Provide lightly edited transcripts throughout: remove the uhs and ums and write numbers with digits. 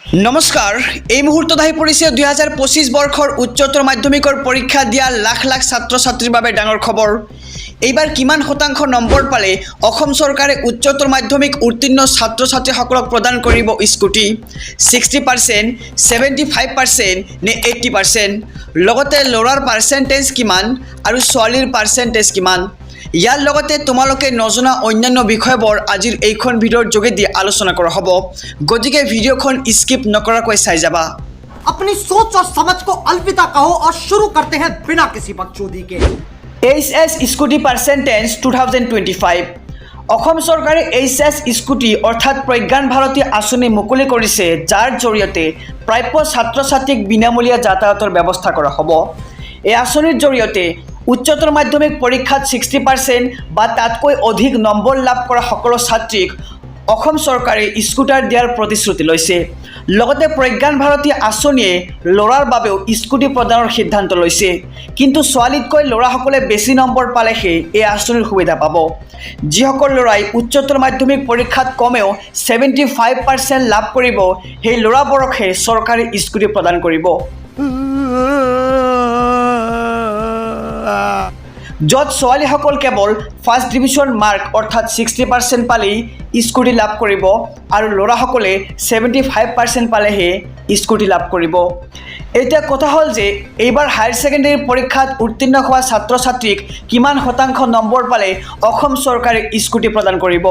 নমস্কাৰ এই মুহূৰ্তত আহি পৰিছে 2025 বৰ্ষৰ উচ্চতৰ মাধ্যমিকৰ পৰীক্ষা দিয়া লাখ লাখ ছাত্ৰ ছাত্ৰীৰ বাবে ডাঙৰ খবৰ। এইবাৰ কিমান শতাংশ নম্বৰ পালে অসম চৰকাৰে উচ্চতৰ মাধ্যমিক উত্তীৰ্ণ ছাত্ৰ ছাত্ৰীসকলক প্ৰদান কৰিব স্কুটি 60%, 75% নে 80%? লগতে ল'ৰাৰ পাৰ্চেণ্টেজ কিমান আৰু ছোৱালীৰ পাৰ্চেণ্টেজ কিমান? ইয়াৰ লগতে তোমালোকে নজনা অন্যান্য বিষয়বোৰ আজিৰ এইখন ভিডিঅ'ৰ যোগেদি আলোচনা কৰা হ'ব। গতিকে ভিডিঅ'খন স্কিপ নকৰাকৈ চাই যাবা। अपनी सोच और समझ को अलविदा कहो और शुरू करते हैं बिना किसी बकचोदी के। HS scooty percentage 2025। অসম চৰকাৰে HS স্কুটি অৰ্থাৎ প্ৰজ্ঞান ভাৰতী আঁচনি মুকলি কৰিছে, যাৰ জৰিয়তে প্ৰাপ্য ছাত্ৰ ছাত্ৰীক বিনামূলীয়া যাতায়াতৰ ব্যৱস্থা কৰা হ'ব। এই আঁচনিৰ জৰিয়তে উচ্চতৰ মাধ্যমিক পৰীক্ষাত 60% বা তাতকৈ অধিক নম্বৰ লাভ কৰা সকলো ছাত্ৰীক অসম চৰকাৰে স্কুটাৰ দিয়াৰ প্ৰতিশ্ৰুতি লৈছে। লগতে প্ৰজ্ঞান ভাৰতী আঁচনিয়ে ল'ৰাৰ বাবেও স্কুটি প্ৰদানৰ সিদ্ধান্ত লৈছে, কিন্তু ছোৱালীতকৈ ল'ৰাসকলে বেছি নম্বৰ পালেহে এই আঁচনিৰ সুবিধা পাব। যিসকল ল'ৰাই উচ্চতৰ মাধ্যমিক পৰীক্ষাত কমেও 75% লাভ কৰিব, সেই ল'ৰাবোৰকহে চৰকাৰে স্কুটি প্ৰদান কৰিব। য'ত ছোৱালীসকল কেৱল ফাৰ্ষ্ট ডিভিজন মাৰ্ক অৰ্থাৎ 60% পালেই স্কুটি লাভ কৰিব আৰু ল'ৰাসকলে 75% পালেহে স্কুটি লাভ কৰিব। এতিয়া কথা হ'ল যে এইবাৰ হায়াৰ ছেকেণ্ডেৰী পৰীক্ষাত উত্তীৰ্ণ হোৱা ছাত্ৰ ছাত্ৰীক কিমান শতাংশ নম্বৰ পালে অসম চৰকাৰে স্কুটি প্ৰদান কৰিব।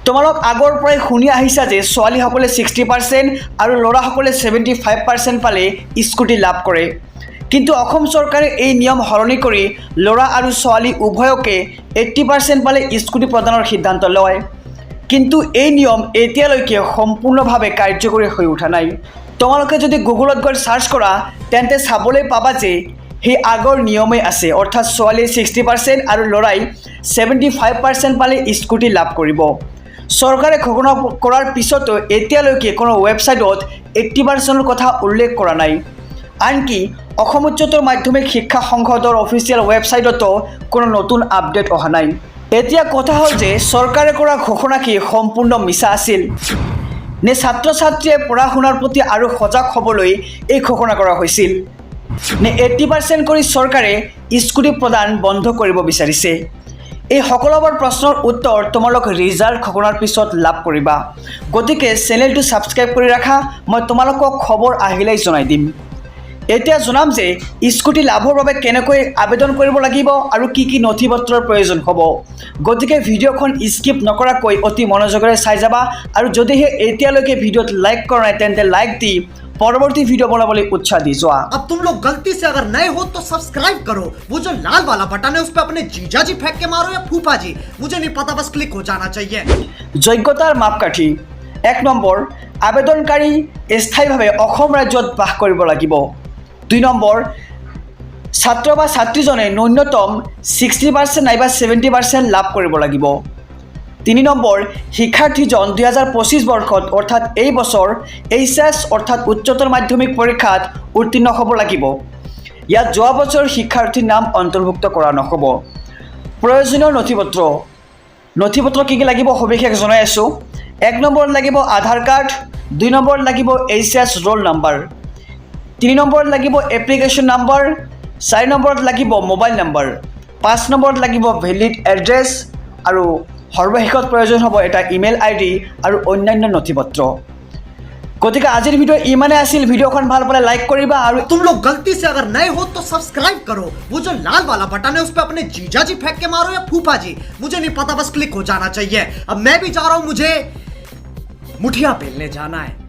তোমালোক আগৰ পৰাই শুনি আহিছা যে ছোৱালীসকলে 60% আৰু ল'ৰাসকলে 75% পালে স্কুটি লাভ কৰে। কিন্তু অসম চৰকাৰে এই নিয়ম সলনি কৰি ল'ৰা আৰু ছোৱালী উভয়কে 80% পালে স্কুটি প্ৰদানৰ সিদ্ধান্ত লয়। কিন্তু এই নিয়ম এতিয়ালৈকে সম্পূৰ্ণভাৱে কাৰ্যকৰী হৈ উঠা নাই। তোমালোকে যদি গুগলত গৈ চাৰ্চ কৰা তেন্তে চাবলৈ পাবা যে সেই আগৰ নিয়মেই আছে, অৰ্থাৎ ছোৱালীয়ে 60% আৰু ল'ৰাই 75% পালে স্কুটি লাভ কৰিব। চৰকাৰে ঘোষণা কৰাৰ পিছতো এতিয়ালৈকে কোনো ৱেবছাইটত 80%ৰ কথা উল্লেখ কৰা নাই। আনকি অসম উচ্চতৰ মাধ্যমিক শিক্ষা সংসদৰ অফিচিয়েল ৱেবছাইটতো কোনো নতুন আপডেট অহা নাই। এতিয়া কথা হ'ল যে চৰকাৰে কৰা ঘোষণা কি সম্পূৰ্ণ মিছা আছিল নে ছাত্ৰ ছাত্ৰীয়ে পঢ়া শুনাৰ প্ৰতি আৰু সজাগ হ'বলৈ এই ঘোষণা কৰা হৈছিল, নে 80% কৰি চৰকাৰে স্কুটি প্ৰদান বন্ধ কৰিব বিচাৰিছে? এই সকলোবোৰ প্ৰশ্নৰ উত্তৰ তোমালোক ৰিজাল্ট ঘোষণাৰ পিছত লাভ কৰিবা। গতিকে চেনেলটো ছাবস্ক্ৰাইব কৰি ৰাখা, মই তোমালোকক খবৰ আহিলেই জনাই দিম। এতিয়া জনাম যে স্কুটি লাভৰ বাবে কেনেকৈ আবেদন কৰিব লাগিব আৰু কি কি নথি পত্ৰৰ প্ৰয়োজন হ'ব। গতিকে ভিডিঅ'খন স্কিপ নকৰাকৈ অতি মনোযোগেৰে চাই যাবা, আৰু যদিহে এতিয়ালৈকে ভিডিঅ'ত লাইক কৰা নাই তেন্তে লাইক দি পৰৱৰ্তী ভিডিঅ' বনাবলৈ উৎসাহ দি যোৱা। अब तुम लोग गलती से अगर नए हो तो सब्सक्राइब करो, वो जो लाल वाला बटन है उस पे अपने जीजा जी फेंक के मारो या फूफा जी, मुझे नहीं पता, बस क्लिक हो जाना चाहिए। যোগ্যতাৰ মাপকাঠি 1 নম্বৰ, আবেদনকাৰী স্থায়ীভাৱে অসম ৰাজ্যত বাস কৰিব লাগিব। 2 নম্বৰ, ছাত্ৰ বা ছাত্ৰীজনে ন্যূনতম 60% নাইবা 70% লাভ কৰিব লাগিব। 3 নম্বৰ, শিক্ষাৰ্থীজন 2025 বৰ্ষত অৰ্থাৎ এই বছৰ HS অৰ্থাৎ উচ্চতৰ মাধ্যমিক পৰীক্ষাত উত্তীৰ্ণ হ'ব লাগিব। ইয়াত যোৱা বছৰ শিক্ষাৰ্থীৰ নাম অন্তৰ্ভুক্ত কৰা নহ'ব। প্ৰয়োজনীয় নথি পত্ৰ কি কি লাগিব সবিশেষ জনাই আছোঁ। 1 নম্বৰ লাগিব আধাৰ কাৰ্ড, 2 নম্বৰ লাগিব HS ৰোল নম্বৰ, 3 নম্বৰত লাগিব এপ্লিকেশ্যন নম্বৰ, 4 নম্বৰত লাগিব মোবাইল নম্বৰ, 5 নম্বৰত লাগিব ভেলিড এড্ৰেছ, আৰু সৰ্বশেষত প্ৰয়োজন হ'ব এটা ইমেইল ID আৰু অন্যান্য নথি পত্ৰ। গতিকে আজিৰ ভিডিঅ' ইমানে আছিল। ভিডিঅ'খন ভাল পালে লাইক কৰিবা, আৰু तुम लोग गलती से अगर नए हो तो सब्सक्राइब करो, वो जो लाल वाला बटन है उस पे अपने जीजा जी फेंक के मारो या फूफा जी, मुझे नहीं पता, बस क्लिक हो जाना चाहिए। अब मैं भी जा रहा हूं, मुझे मुठिया बेलने जाना है।